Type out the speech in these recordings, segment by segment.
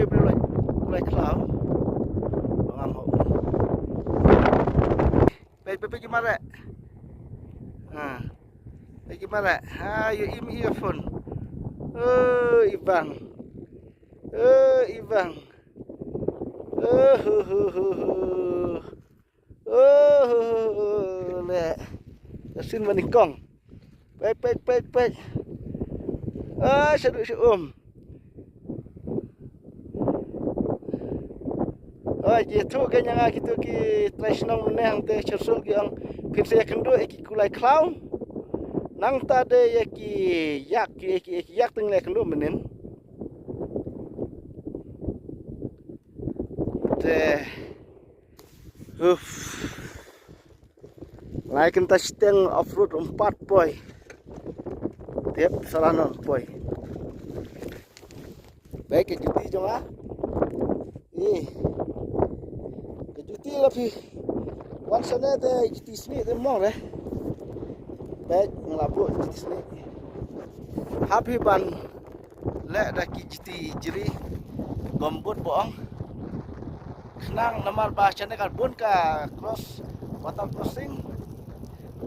gue mulai kelau. Bang mau. Baik gimana? Nah, baik gimana? Ayo ini earphone. Oh, Ibang. Ibang. Le. Asin manikong. Baik. Seduk si Gitu kanya nga gitu ki tradisional meneh te cersul ki ang pinse kendo ki kulai klau. Nang tade yak teng le kendo menen. Te like enta steng off-road 4 boy. Tiap salanon boy. Baik kejuti jong kejuti lebih wan sana te juti sini te mong le. Baik ngelabu juti sini. Happy ban le da ki juti jeri gombut boong. Senang namar ba chane kal bun ka cross water crossing.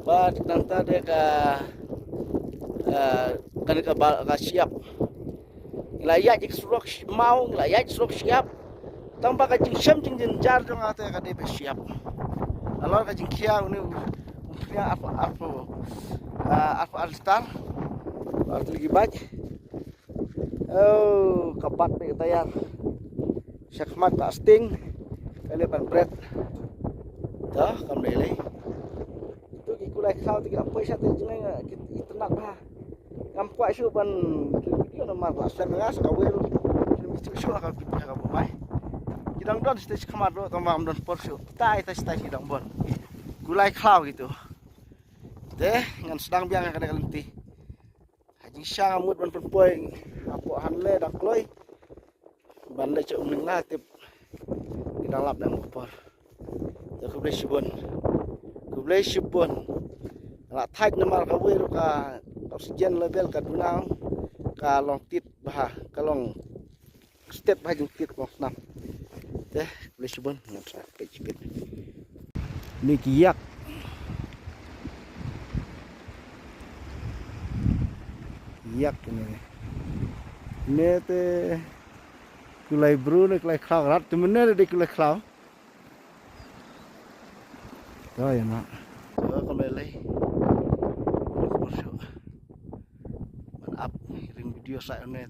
Ba nang ta de ka ka siap. Layak jik surok mau layak surok siap. Tambah kajing syam jing jar jong ate ka de siap. Alor kajing kia uni punya apa alstar. Arti lagi baj. Oh, kapat pe tayar. Syakmat ka sting. Kali ban bread. Dah kam lele. Itu ki kulai kau tiga apa sate jeneng itenak bah. Kampuak su ban video nomor pasal ngas ka weru. Mitu su ka video ka mai. Kidang don stage khamar ro tamam don porsu. Tai kidang bon. Kulai kau gitu. Deh ngan sedang biang ka kalenti. Haji syang amut ban perpoi. Apo hanle dak kloi. Ban le cuk ning latip. Kidang lap dang por. Te kublai shibon. La thai namar ka weru ka oksigen level ka dunang ka long tit bah ka long step bah jung tit kong nam teh boleh subon ngan sa pejipit ni kiyak ini teh kulai bru ni kulai klau rat temennya de kulai klau oh ya nak kembali up ring video saya ini